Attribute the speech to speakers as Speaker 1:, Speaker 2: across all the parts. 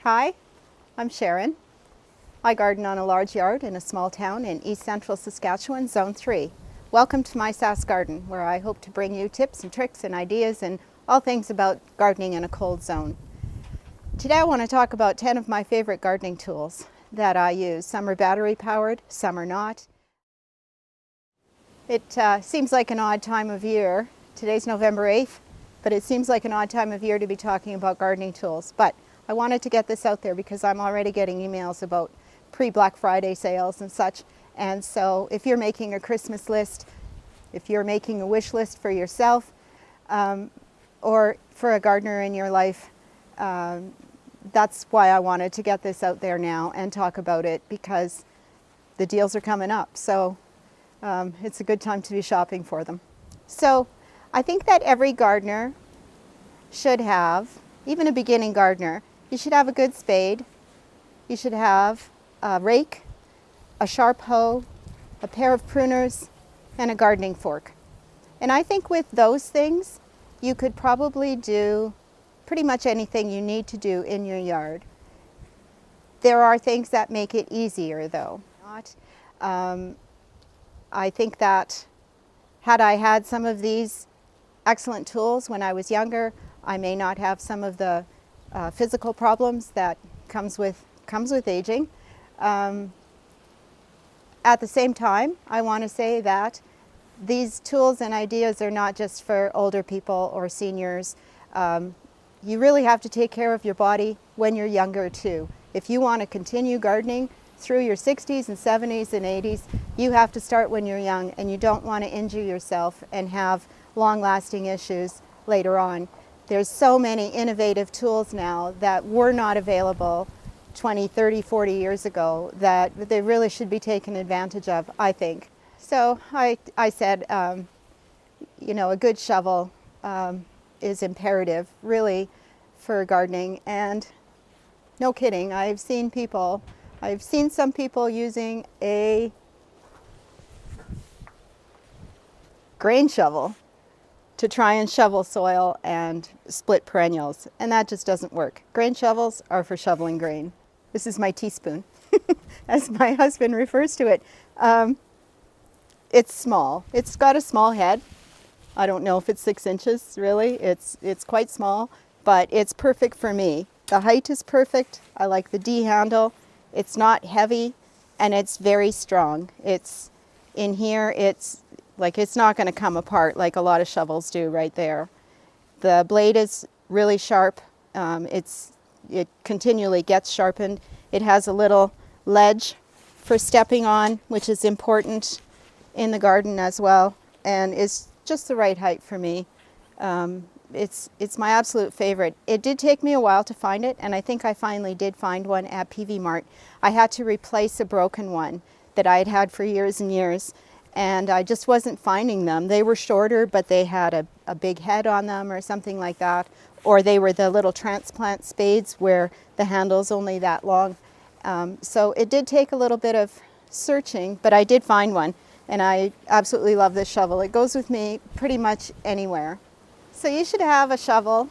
Speaker 1: Hi, I'm Sharon. I garden on a large yard in a small town in east central Saskatchewan, Zone 3. Welcome to my Sask Garden, where I hope to bring you tips and tricks and ideas and all things about gardening in a cold zone. Today I want to talk about 10 of my favorite gardening tools that I use. Some are battery powered, some are not. It seems like an odd time of year. Today's November 8th, but it seems like an odd time of year to be talking about gardening tools. But I wanted to get this out there because I'm already getting emails about pre-Black Friday sales and such. And so if you're making a Christmas list, if you're making a wish list for yourself or for a gardener in your life, that's why I wanted to get this out there now and talk about it, because the deals are coming up. So it's a good time to be shopping for them. So I think that every gardener should have, even a beginning gardener, you should have a good spade, you should have a rake, a sharp hoe, a pair of pruners, and a gardening fork. And I think with those things, you could probably do pretty much anything you need to do in your yard. There are things that make it easier though. I think that had I had some of these excellent tools when I was younger, I may not have some of the physical problems that comes with aging. At the same time, I want to say that these tools and ideas are not just for older people or seniors. You really have to take care of your body when you're younger too. If you want to continue gardening through your 60s and 70s and 80s, you have to start when you're young, and you don't want to injure yourself and have long-lasting issues later on. There's so many innovative tools now that were not available 20, 30, 40 years ago that they really should be taken advantage of, I think. So I said, you know, a good shovel is imperative, really, for gardening. And no kidding, I've seen some people using a grain shovel to try and shovel soil and split perennials, and that just doesn't work. Grain shovels are for shoveling grain. This is my teaspoon, as my husband refers to it. It's small. It's got a small head. I don't know if it's 6 inches, really. It's quite small, but it's perfect for me. The height is perfect. I like the D handle. It's not heavy, and it's very strong. It's in here, it's not going to come apart like a lot of shovels do right there. The blade is really sharp. It continually gets sharpened. It has a little ledge for stepping on, which is important in the garden as well, and is just the right height for me. It's my absolute favorite. It did take me a while to find it, and I think I finally did find one at PV Mart. I had to replace a broken one that I had had for years and years, and I just wasn't finding them. They were shorter, but they had a big head on them or something like that, or they were the little transplant spades where the handle's only that long. So it did take a little bit of searching, but I did find one, and I absolutely love this shovel. It goes with me pretty much anywhere. So you should have a shovel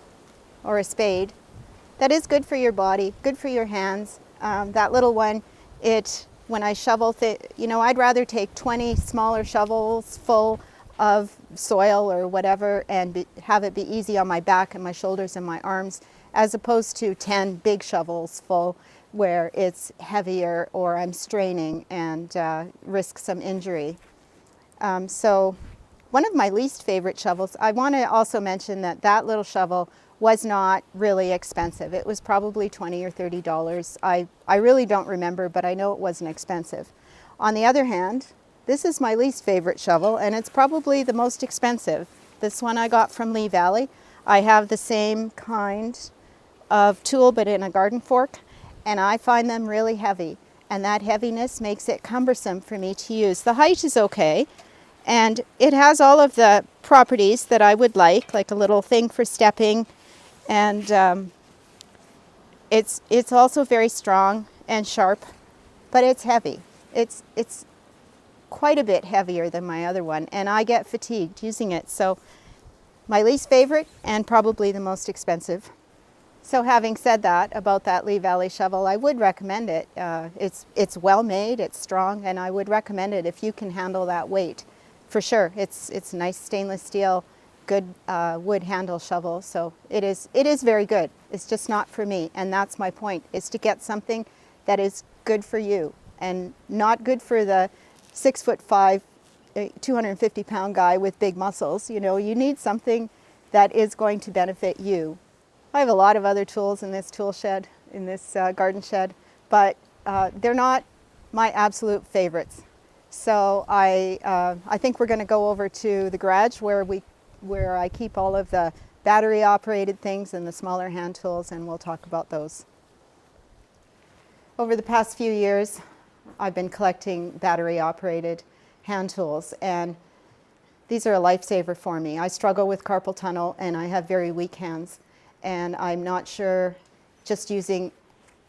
Speaker 1: or a spade that is good for your body, good for your hands. That little one, when I shovel, I'd rather take 20 smaller shovels full of soil or whatever and have it be easy on my back and my shoulders and my arms, as opposed to 10 big shovels full where it's heavier or I'm straining and risk some injury. So one of my least favorite shovels, I want to also mention that little shovel was not really expensive. It was probably $20 or $30. I really don't remember, but I know it wasn't expensive. On the other hand, this is my least favorite shovel, and it's probably the most expensive. This one I got from Lee Valley. I have the same kind of tool, but in a garden fork, and I find them really heavy, and that heaviness makes it cumbersome for me to use. The height is okay, and it has all of the properties that I would like a little thing for stepping, and it's also very strong and sharp, but it's heavy. It's quite a bit heavier than my other one, and I get fatigued using it. So my least favorite and probably the most expensive. So having said that about that Lee Valley shovel, I would recommend it. It's well made, it's strong, and I would recommend it if you can handle that weight. For sure, it's nice stainless steel, good wood handle shovel. So it is very good. It's just not for me, and that's my point: is to get something that is good for you and not good for the 6'5", 250-pound guy with big muscles. You know, you need something that is going to benefit you. I have a lot of other tools in this tool shed, in this garden shed, but they're not my absolute favorites. So I think we're going to go over to the garage where I keep all of the battery operated things and the smaller hand tools, and we'll talk about those. Over the past few years, I've been collecting battery operated hand tools, and these are a lifesaver for me. I struggle with carpal tunnel and I have very weak hands, and I'm not sure, just using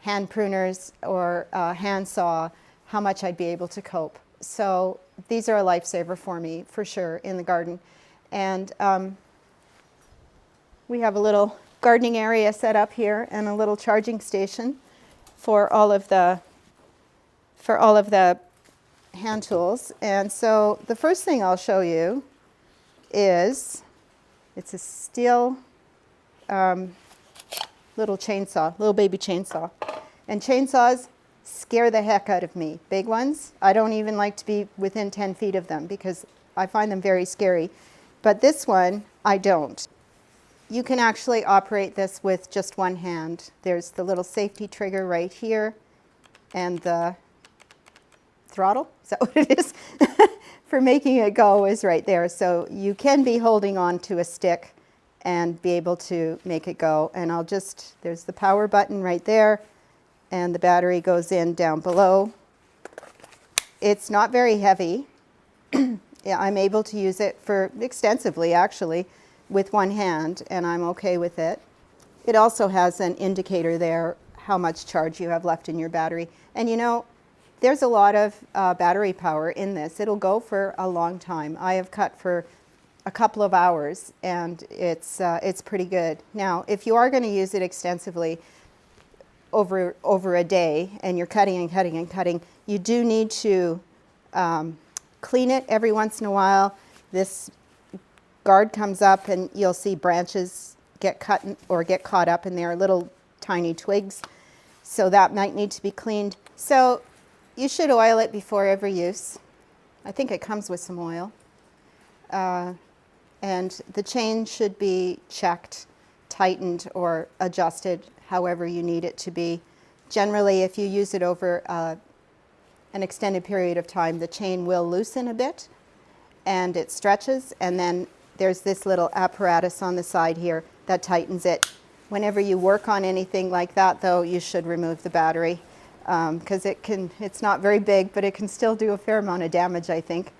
Speaker 1: hand pruners or a hand saw, how much I'd be able to cope. So these are a lifesaver for me, for sure, in the garden. And we have a little gardening area set up here and a little charging station for all of the hand tools. And so the first thing I'll show you is, it's a steel little chainsaw, little baby chainsaw. And chainsaws scare the heck out of me. Big ones, I don't even like to be within 10 feet of them because I find them very scary. But this one, I don't. You can actually operate this with just one hand. There's the little safety trigger right here and the throttle, is that what it is? For making it go is right there. So you can be holding on to a stick and be able to make it go. And there's the power button right there, and the battery goes in down below. It's not very heavy. Yeah, I'm able to use it for extensively, actually, with one hand, and I'm okay with it. It also has an indicator there, how much charge you have left in your battery. And you know, there's a lot of battery power in this. It'll go for a long time. I have cut for a couple of hours, and it's pretty good. Now, if you are going to use it extensively over a day, and you're cutting and cutting and cutting, you do need to clean it every once in a while. This guard comes up, and you'll see branches get cut or get caught up in there, little tiny twigs. So that might need to be cleaned. So you should oil it before every use. I think it comes with some oil. And the chain should be checked, tightened, or adjusted however you need it to be. Generally, if you use it over an extended period of time, the chain will loosen a bit and it stretches, and then there's this little apparatus on the side here that tightens it. Whenever you work on anything like that, though, you should remove the battery, because it's not very big, but it can still do a fair amount of damage, I think.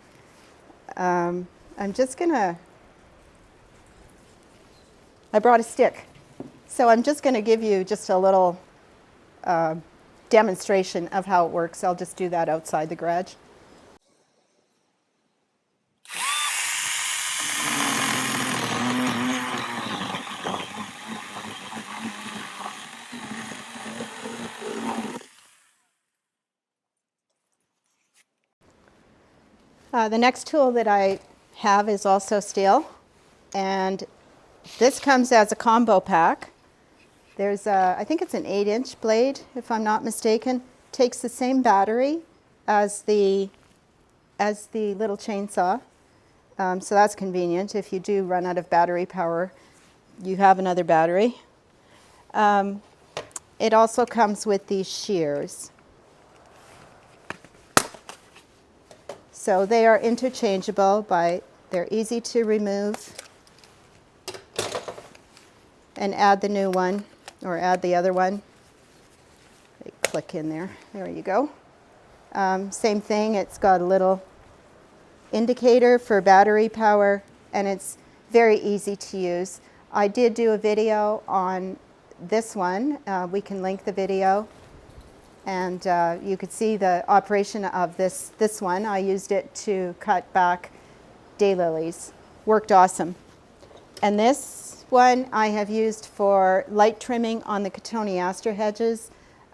Speaker 1: I brought a stick, so I'm just going to give you just a little demonstration of how it works. I'll just do that outside the garage. The next tool that I have is also steel, and this comes as a combo pack. There's I think it's an 8-inch blade, if I'm not mistaken. Takes the same battery as the little chainsaw, so that's convenient. If you do run out of battery power, you have another battery. It also comes with these shears. So they are interchangeable, they're easy to remove and add the new one or add the other one. They click in there. There you go. Same thing, it's got a little indicator for battery power, and it's very easy to use. I did do a video on this one. We can link the video. And you could see the operation of this one. I used it to cut back daylilies. Worked awesome. And this one I have used for light trimming on the cotoneaster hedges.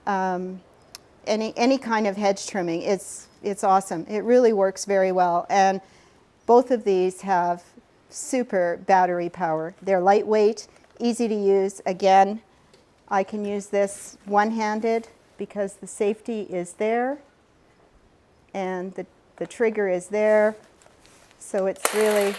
Speaker 1: Any kind of hedge trimming. It's awesome. It really works very well. And both of these have super battery power. They're lightweight, easy to use. Again, I can use this one-handed because the safety is there and the trigger is there. So it's really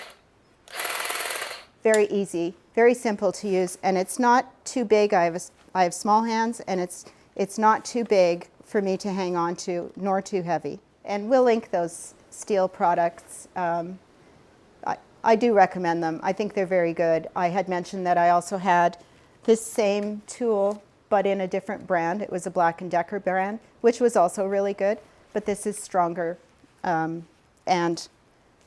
Speaker 1: very easy, very simple to use, and it's not too big. I have small hands, and it's not too big for me to hang on to, nor too heavy. And we'll link those steel products. I do recommend them. I think they're very good. I had mentioned that I also had this same tool, but in a different brand. It was a Black & Decker brand, which was also really good, but this is stronger and,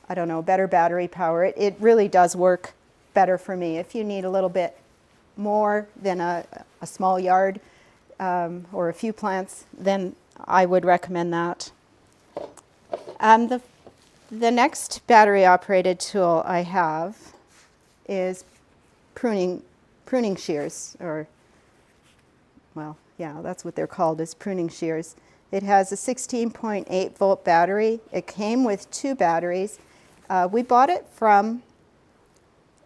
Speaker 1: I don't know, better battery power. It really does work better for me. If you need a little bit more than a small yard or a few plants, then I would recommend that. The next battery operated tool I have is pruning shears, or, well, yeah, that's what they're called, is pruning shears. It has a 16.8 volt battery. It came with 2 batteries. We bought it from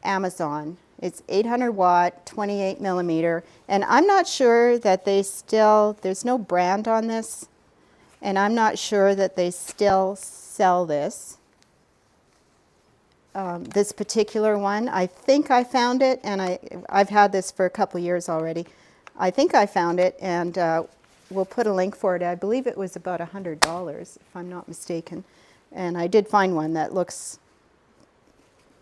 Speaker 1: Amazon. It's 800 watt, 28 millimeter, and I'm not sure that there's no brand on this, and I'm not sure that they still sell this. This particular one, I think I found it, and I've had this for a couple years already. I think I found it, and we'll put a link for it. I believe it was about $100, if I'm not mistaken. And I did find one that looks,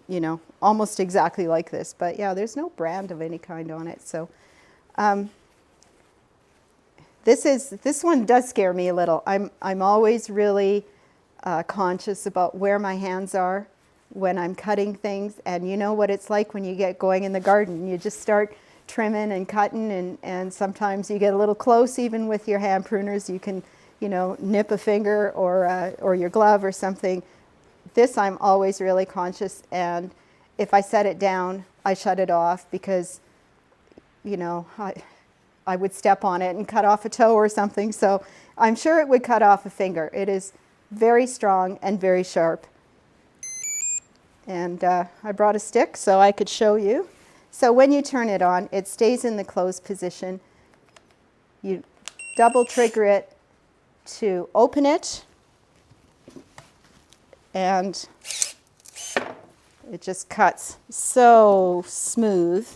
Speaker 1: you know, almost exactly like this. But yeah, there's no brand of any kind on it. So this one does scare me a little. I'm always really conscious about where my hands are when I'm cutting things. And you know what it's like when you get going in the garden. You just start trimming and cutting, and sometimes you get a little close even with your hand pruners. You can, you know, nip a finger or your glove or something. This I'm always really conscious, and if I set it down, I shut it off because, you know, I would step on it and cut off a toe or something. So I'm sure it would cut off a finger. It is very strong and very sharp. And I brought a stick so I could show you. So when you turn it on, it stays in the closed position. You double trigger it to open it, and it just cuts so smooth.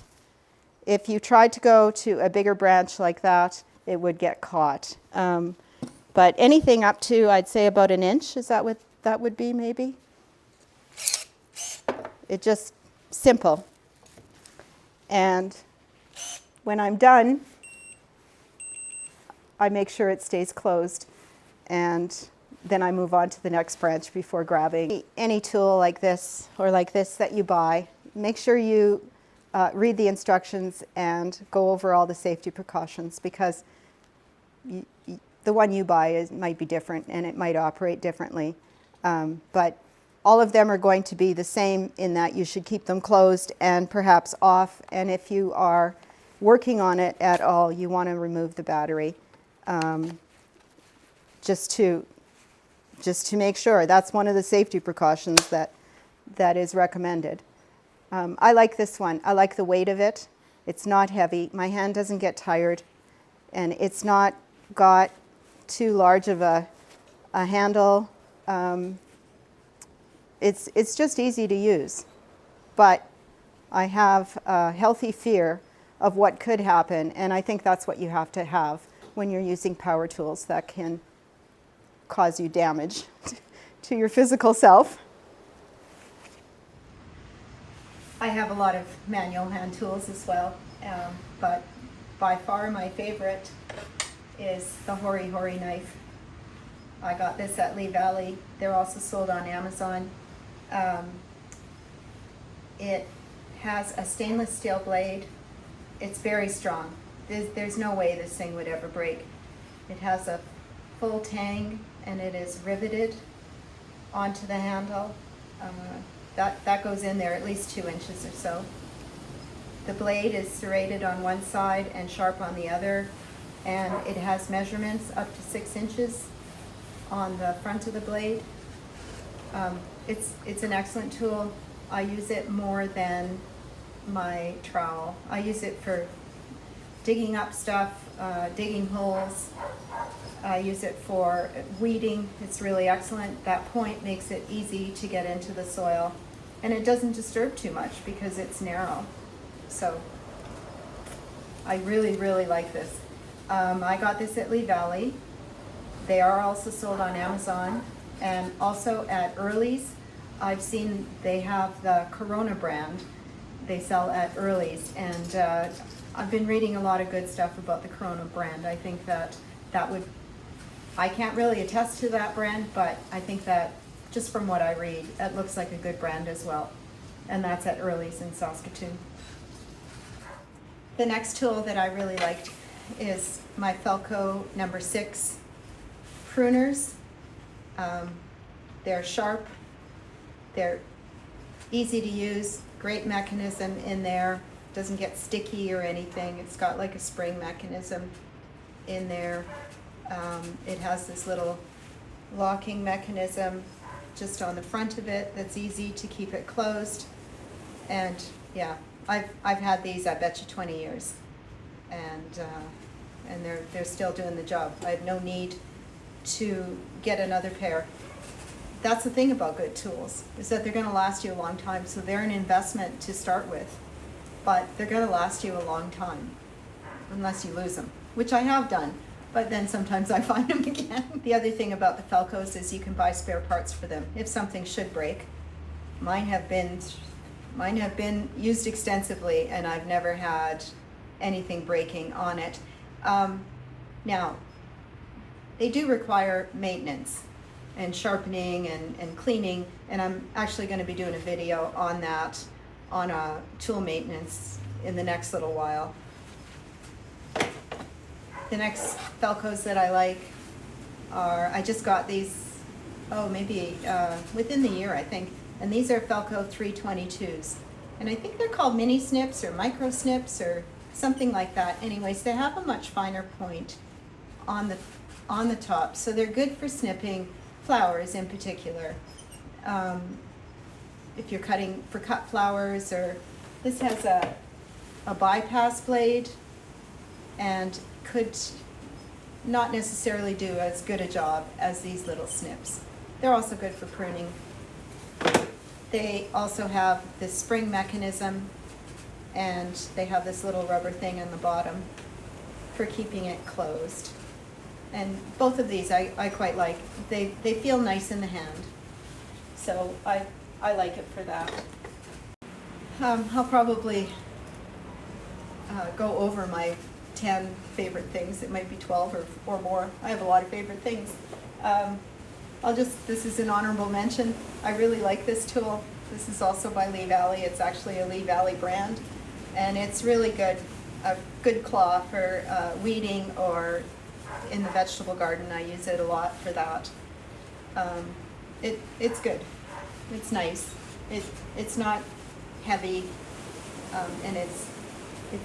Speaker 1: If you tried to go to a bigger branch like that, it would get caught. But anything up to, I'd say, about an inch, is that what that would be, maybe? It just, simple. And when I'm done, I make sure it stays closed, and then I move on to the next branch before grabbing. Any tool like this or like this that you buy, make sure you read the instructions and go over all the safety precautions, because the one you buy might be different and it might operate differently. But all of them are going to be the same in that you should keep them closed and perhaps off. And if you are working on it at all, you want to remove the battery just to make sure. That's one of the safety precautions that is recommended. I like this one. I like the weight of it. It's not heavy. My hand doesn't get tired, and it's not got too large of a handle. It's just easy to use, but I have a healthy fear of what could happen, and I think that's what you have to have when you're using power tools that can cause you damage to your physical self. I have a lot of manual hand tools as well, but by far my favorite is the Hori Hori knife. I got this at Lee Valley. They're also sold on Amazon. It has a stainless steel blade. It's very strong. There's no way this thing would ever break. It has a full tang, and it is riveted onto the handle. That goes in there at least 2 inches or so. The blade is serrated on one side and sharp on the other, and it has measurements up to 6 inches on the front of the blade. It's an excellent tool. I use it more than my trowel. I use it for digging up stuff, digging holes. I use it for weeding. It's really excellent. That point makes it easy to get into the soil, and it doesn't disturb too much because it's narrow. So I really, really like this. I got this at Lee Valley. They are also sold on Amazon and also at Early's. I've seen they have the Corona brand they sell at Early's, and I've been reading a lot of good stuff about the Corona brand. I think that would, I can't really attest to that brand, but I think that just from what I read, it looks like a good brand as well. And that's at Early's in Saskatoon. The next tool that I really liked is my Felco number 6 pruners. They're sharp, they're easy to use, great mechanism in there, doesn't get sticky or anything. It's got like a spring mechanism in there. It has this little locking mechanism just on the front of it that's easy to keep it closed. And yeah, I've had these, I bet you, 20 years, and they're still doing the job. I have no need to get another pair. That's the thing about good tools, is that they're going to last you a long time. So they're an investment to start with, but they're going to last you a long time, unless you lose them, which I have done. But then sometimes I find them again. The other thing about the Felcos is you can buy spare parts for them if something should break. Mine have been used extensively, and I've never had anything breaking on it. Now, they do require maintenance and sharpening and cleaning, and I'm actually going to be doing a video on that, on tool maintenance in the next little while. The next Felcos that I like are, I just got these, maybe within the year, I think, and these are Felco 322s. And I think they're called mini snips or micro snips or something like that. Anyways, they have a much finer point on the top, so they're good for snipping flowers in particular. If you're cutting for cut flowers, or this has a bypass blade and could not necessarily do as good a job as these little snips. They're also good for pruning. They also have this spring mechanism, and they have this little rubber thing on the bottom for keeping it closed. And both of these I quite like. They feel nice in the hand, so I like it for that. I'll probably go over my 10 favorite things. It might be 12 or more. I have a lot of favorite things. This is an honorable mention. I really like this tool. This is also by Lee Valley. It's actually a Lee Valley brand, and it's really good. A good claw for weeding, or in the vegetable garden. I use it a lot for that. It's good. It's nice. It's not heavy, and it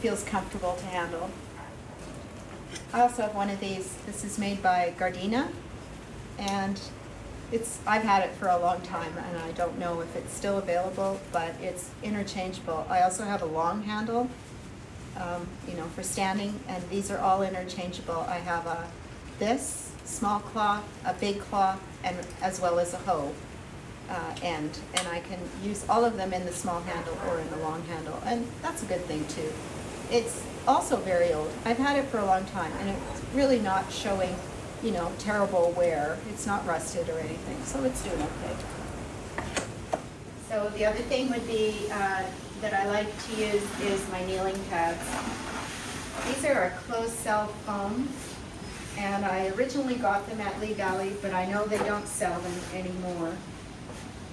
Speaker 1: feels comfortable to handle. I also have one of these. This is made by Gardena, and I've had it for a long time, and I don't know if it's still available, but it's interchangeable. I also have a long handle, for standing, and these are all interchangeable. I have this small claw, a big claw, and as well as a hoe end, and I can use all of them in the small handle or in the long handle, and that's a good thing too. It's also very old. I've had it for a long time, and it's really not showing, terrible wear. It's not rusted or anything, so it's doing okay. So the other thing would be that I like to use is my kneeling pads. These are a closed cell foam, and I originally got them at Lee Valley, but I know they don't sell them anymore.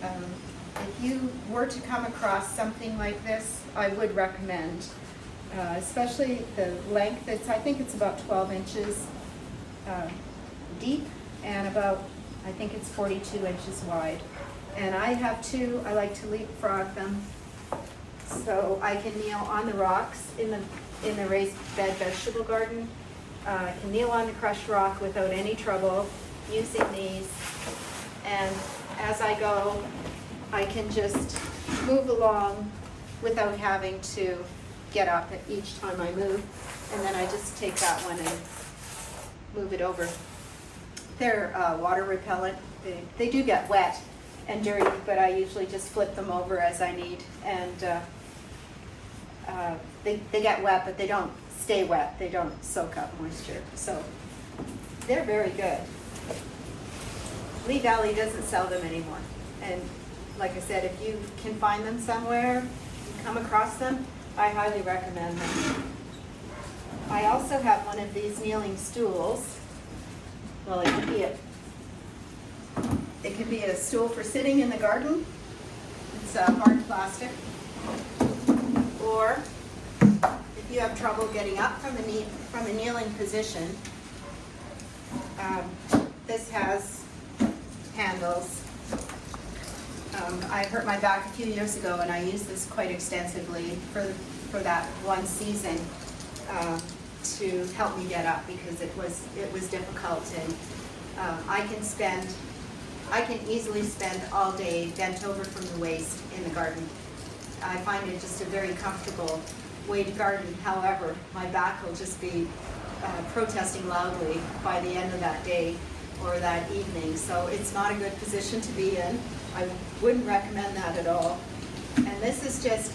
Speaker 1: If you were to come across something like this, I would recommend, especially the length. I think it's about 12 inches deep, and I think it's 42 inches wide. And I have two. I like to leapfrog them. So I can kneel on the rocks in the raised bed vegetable garden. I can kneel on the crushed rock without any trouble using these. And as I go, I can just move along without having to get up at each time I move. And then I just take that one and move it over. They're water repellent. They do get wet and dirty, but I usually just flip them over as I need. And they get wet, but they don't stay wet. They don't soak up moisture. So they're very good. Lee Valley doesn't sell them anymore. And like I said, if you can find them somewhere, you come across them, I highly recommend them. I also have one of these kneeling stools. Well, it could be a stool for sitting in the garden. It's hard plastic. Or if you have trouble getting up from a kneeling position, this has handles. I hurt my back a few years ago, and I used this quite extensively for that one season to help me get up, because it was difficult, and I can easily spend all day bent over from the waist in the garden. I find it just a very comfortable way to garden. However, my back will just be protesting loudly by the end of that day or that evening, so it's not a good position to be in. I wouldn't recommend that at all. And this is just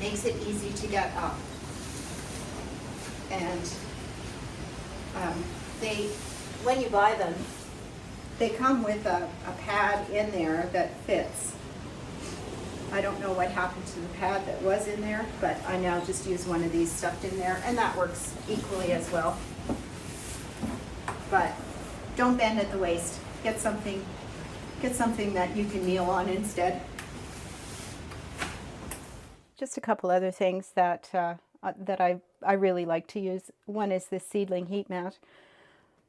Speaker 1: makes it easy to get up. And when you buy them, they come with a pad in there that fits. I don't know what happened to the pad that was in there, but I now just use one of these stuffed in there, and that works equally as well. But don't bend at the waist. Get something that you can kneel on instead. Just a couple other things that I really like to use. One is this Seedling Heat Mat.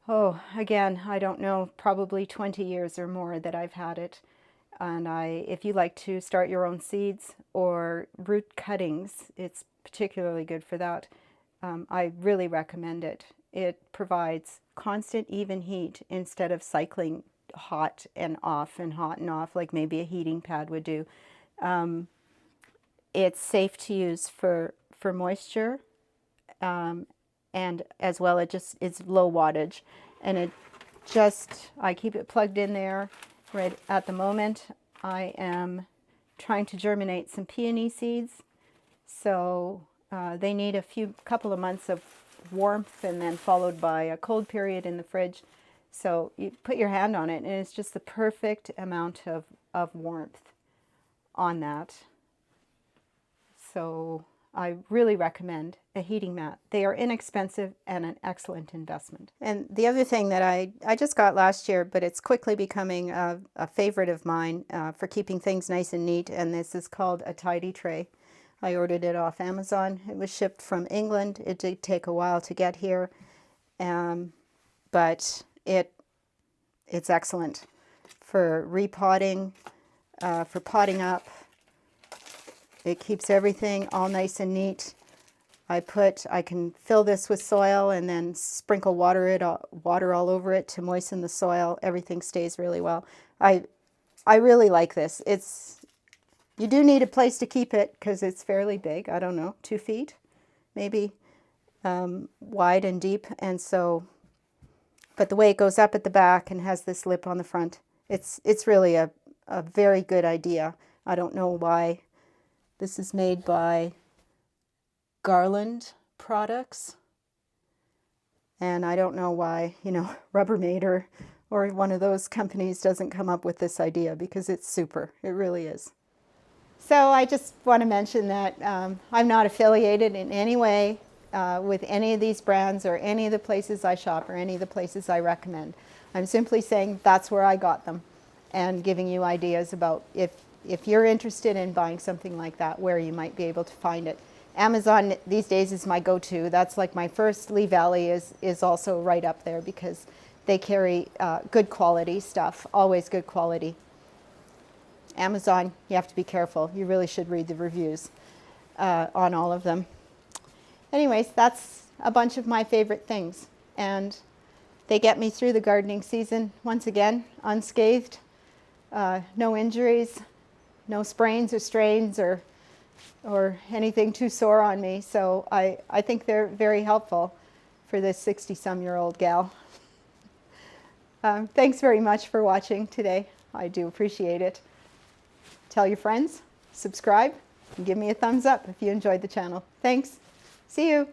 Speaker 1: Oh, again, I don't know, probably 20 years or more that I've had it. And if you like to start your own seeds or root cuttings, it's particularly good for that. I really recommend it. It provides constant, even heat instead of cycling hot and off like maybe a heating pad would do. It's safe to use for moisture, and as well it's low wattage, and I keep it plugged in there. Right at the moment, I am trying to germinate some peony seeds, so they need a couple of months of warmth and then followed by a cold period in the fridge. So you put your hand on it, and it's just the perfect amount of warmth on that. So I really recommend a heating mat. They are inexpensive and an excellent investment. And the other thing that I just got last year, but it's quickly becoming a favorite of mine for keeping things nice and neat, and this is called a tidy tray. I ordered it off Amazon. It was shipped from England. It did take a while to get here, but it's excellent for repotting, for potting up. It keeps everything all nice and neat. I can fill this with soil and then sprinkle water all over it to moisten the soil. Everything stays really well. I really like this. You do need a place to keep it because it's fairly big. I don't know, 2 feet, maybe, wide and deep. And so, but the way it goes up at the back and has this lip on the front, it's really a very good idea. I don't know why. This is made by Garland Products, and I don't know why, Rubbermaid or one of those companies doesn't come up with this idea, because it's super. It really is. So I just want to mention that I'm not affiliated in any way with any of these brands or any of the places I shop or any of the places I recommend. I'm simply saying that's where I got them and giving you ideas about if you're interested in buying something like that, where you might be able to find it. Amazon these days is my go-to. That's like my first. Lee Valley is also right up there because they carry good quality stuff, always good quality. Amazon, you have to be careful. You really should read the reviews. on all of them. Anyways, that's a bunch of my favorite things, and they get me through the gardening season once again unscathed. No injuries, no sprains or strains or anything too sore on me. So I think they're very helpful for this 60-some-year-old gal. Thanks very much for watching today. I do appreciate it. Tell your friends, subscribe, and give me a thumbs up if you enjoyed the channel. Thanks. See you.